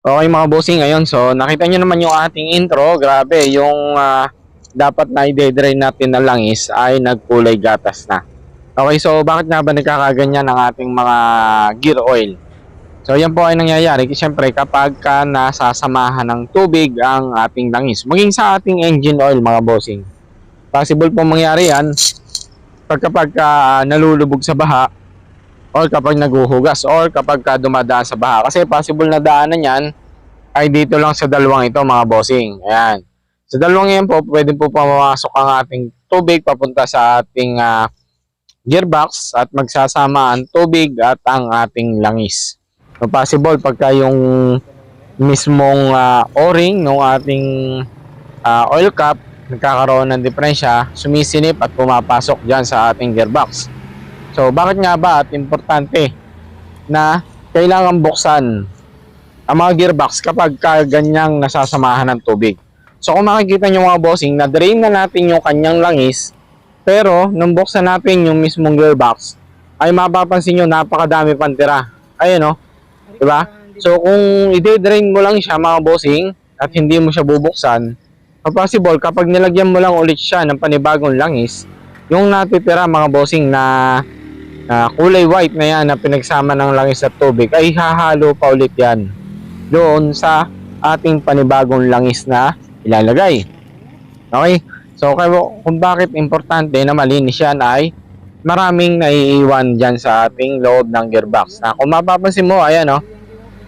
Okay mga bossing, ngayon so nakita nyo naman yung ating intro. Grabe, yung dapat na i-drain natin na langis ay nagkulay gatas na. Okay, so bakit nga ba nagkakaganyan ang ating mga gear oil? So yan po ay nangyayari kasi syempre kapag ka nasasamahan ng tubig ang ating langis, maging sa ating engine oil mga bossing. Possible po mangyari yan kapag nalulubog sa baha, or kapag naguhugas, or kapag ka dumadaan sa baha. Kasi possible na daanan yan ay dito lang sa dalawang ito mga bossing. Ayan. Sa dalawang yan po, pwede po pumasok ang ating tubig papunta sa ating gearbox at magsasama ang tubig at ang ating langis. So possible pagka yung mismong o-ring ng ating oil cap nagkakaroon ng diferensya, sumisinip at pumapasok dyan sa ating gearbox. So bakit nga ba at importante na kailangan buksan ang mga gearbox kapag ganyang nasasamahan ng tubig? So kung makikita nyo mga bossing, na-drain na natin yung kanyang langis, pero nung buksan natin yung mismong gearbox, ay mapapansin nyo napakadami pang tira. Ayun o, diba? So kung i-drain mo lang siya mga bossing at hindi mo siya bubuksan, possible kapag nilagyan mo lang ulit siya ng panibagong langis, yung natitira mga bossing na kulay white na yan na pinagsama ng langis at tubig ay hahalo pa ulit yan doon sa ating panibagong langis na ilalagay. Okay? So kung bakit importante na malinis yan ay maraming naiiwan dyan sa ating loob ng gearbox. Kung mapapansin mo, ayan o,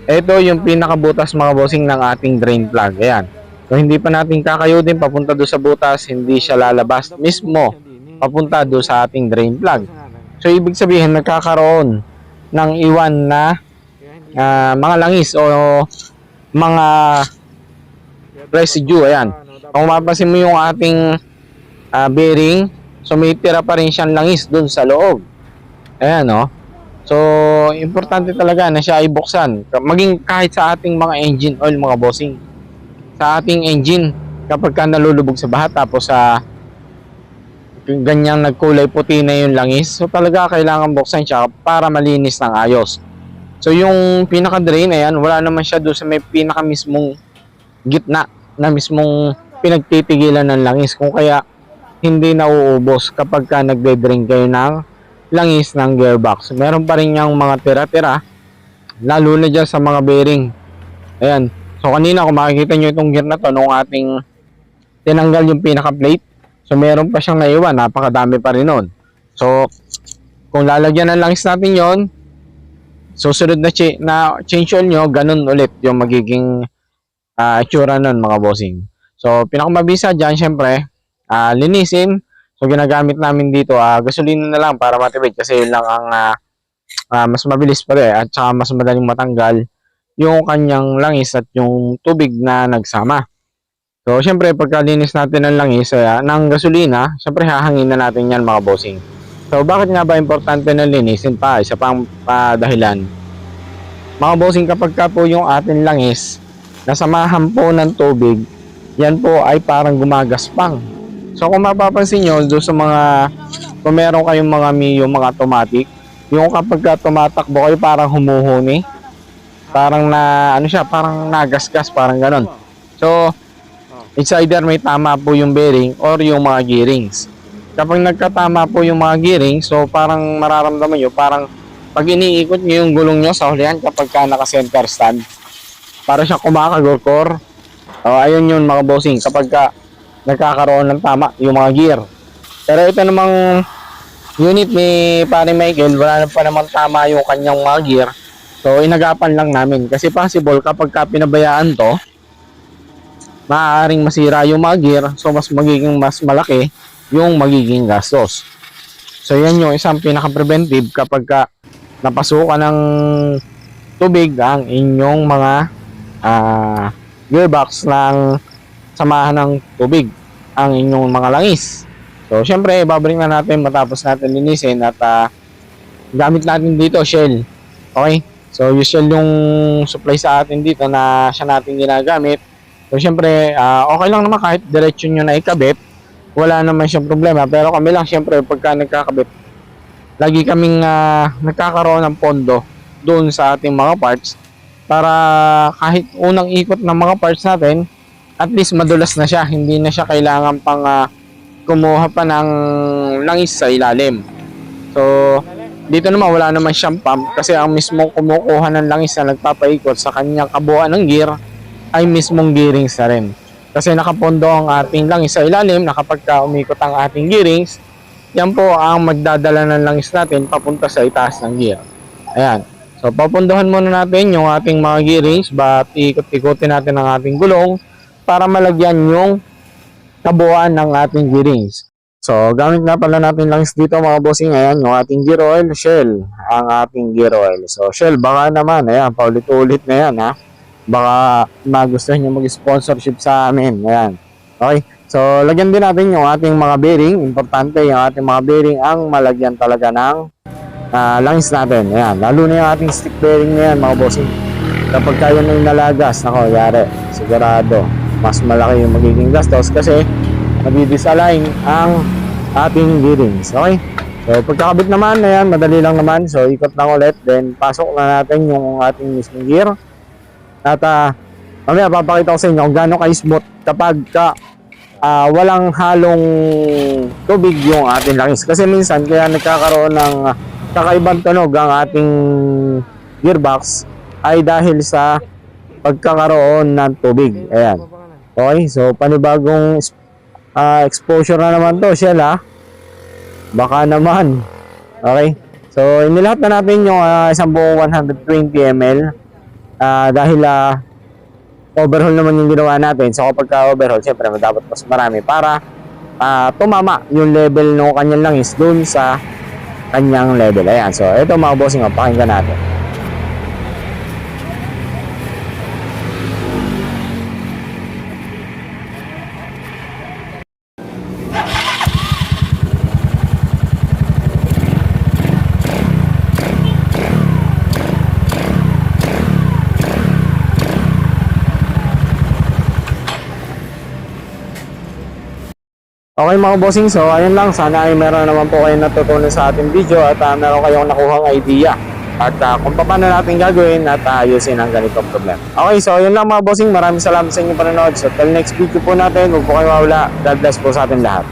ito yung pinakabutas mga bossing ng ating drain plug. Ayan. So hindi pa natin kakayudin papunta doon sa butas, hindi siya lalabas mismo papunta doon sa ating drain plug. So ibig sabihin nagkakaroon ng iwan na mga langis o mga residue. Ayan. Kung mapapansin mo yung ating bearing, so may tira pa rin siyang langis doon sa loob. Ayan o. So importante talaga na siya ay buksan. Maging kahit sa ating mga engine oil mga bossing. Sa ating engine, kapag ka nalulubog sa baha tapos ganyang nagkulay puti na yung langis, so talaga kailangan buksan siya para malinis ng ayos. So yung pinaka-drain na yan, wala naman siya doon sa may pinaka mismong gitna na mismong pinagtitigilan ng langis, kung kaya hindi nauubos kapag ka nagde-drain kayo ng langis ng gearbox. Meron pa rin yung mga tira-tira, lalo na dyan sa mga bearing. Ayan. So kanina kung makikita nyo itong gear na to, nung ating tinanggal yung pinaka-plate, so meron pa siyang naiwan, napakadami pa rin nun. So kung lalagyan ng langis natin yon, susunod na change oil nyo, ganun ulit yung magiging itsura nun mga bossing. So pinakamabisa dyan syempre, linisin. So ginagamit namin dito gasolina na lang para matipid, kasi yun lang ang mas mabilis pa rin at saka mas madaling matanggal yung kanyang langis at yung tubig na nagsama. So syempre pagkalinis natin ng langis ng gasolina, syempre hahangin na natin yan mga bossing. So bakit nga ba importante na linisin pa? Isa pang dahilan mga bossing, kapag ka po yung ating langis nasamahan po ng tubig, yan po ay parang gumagaspang. So kung mapapansin nyo doon sa mga, kung meron kayong mga Mio, mga automatic, yung kapag ka tumatakbo kayo parang humuhuni, parang parang nagasgas, parang ganon. So it's either may tama po yung bearing or yung mga gearings. Kapag nagkatama po yung mga gearings, so parang mararamdaman nyo, parang pag iniikot nyo yung gulong nyo sa hulihan kapag ka naka-center stand, para siyang kumakagurkor. Ayun yun mga bossing, kapag ka nagkakaroon ng tama yung mga gear. Pero ito namang unit ni Pare Michael, wala pa naman tama yung kanyang mga gear. So inagapan lang namin kasi possible kapag ka pinabayaan to, maaaring masira yung mga gear, so mas malaki yung magiging gastos. So yan yung isang pinaka-preventive kapag ka napasukan ng tubig ang inyong mga gearbox ng samahan ng tubig ang inyong mga langis. So syempre babalik na natin matapos natin linisin at gamit natin dito Shell. Okay? So yung Shell yung supply sa atin dito na siya natin ginagamit. So syempre okay lang naman kahit diretso nyo na ikabit, wala naman siyang problema. Pero kami lang syempre pagka nagkakabit, lagi kaming nagkakaroon ng pondo doon sa ating mga parts para kahit unang ikot ng mga parts natin, at least madulas na siya, hindi na siya kailangan pang kumuha pa ng langis sa ilalim. So dito naman wala naman siyang pump kasi ang mismong kumukuha ng langis na nagpapaikot sa kanyang kabuuan ng gear ay mismong gearings na rin. Kasi nakapondo ang ating langis sa ilalim na kapag umikot ang ating gearings, yan po ang magdadala ng langis natin papunta sa itaas ng gear. Ayan. So papunduhan muna natin yung ating mga gearings, but ikot-ikotin natin ang ating gulong para malagyan yung kabuuan ng ating gearings. So gamit na pala natin langis dito mga bossing. Ayan yung ating gear oil, Shell ang ating gear oil. So Shell, baka naman, ayan, paulit-ulit na yan ha. Baka magustuhan nyo mag-sponsorship sa amin. Ayan. Okay. So lagyan din natin yung ating mga bearing. Importante yung ating mga bearing ang malagyan talaga ng langis natin. Ayan. Lalo na yung ating stick bearing na yan mga bossing. Kapag kaya na yung nalagas, nako, yari, sigurado mas malaki yung magiging gastos kasi madidisalign ang ating bearings. Okay? So pagkakabit naman, ayan, madali lang naman. So ikot lang ulit, then pasok na natin yung ating mismong gear. At mamaya papakita ko sa inyo kung gaano ka-smooth kapag walang halong tubig yung ating langis. Kasi minsan kaya nagkakaroon ng kakaibang tunog ang ating gearbox ay dahil sa pagkakaroon ng tubig. Ayan. Okay, so panibagong exposure na naman to, Shell ha. Baka naman. Okay. So inilahat na natin yung isang buong 120 ml dahil overhaul naman yung ginawa natin. So kapag overhaul, syempre dapat mas marami para tumama yung level ng kanyang langis dun sa kanyang level. Ayan. So ito mga bossing, pakinggan natin. Okay mga bossing, so ayun lang, sana ay meron naman po kayong natutunan sa ating video at meron kayong nakuhang idea at kung paano natin gagawin at ayusin ang ganitong problema. Okay, so ayun lang mga bossing, maraming salamat sa inyong panonood. So till next video po natin, huwag po kayo mawala. God bless po sa ating lahat.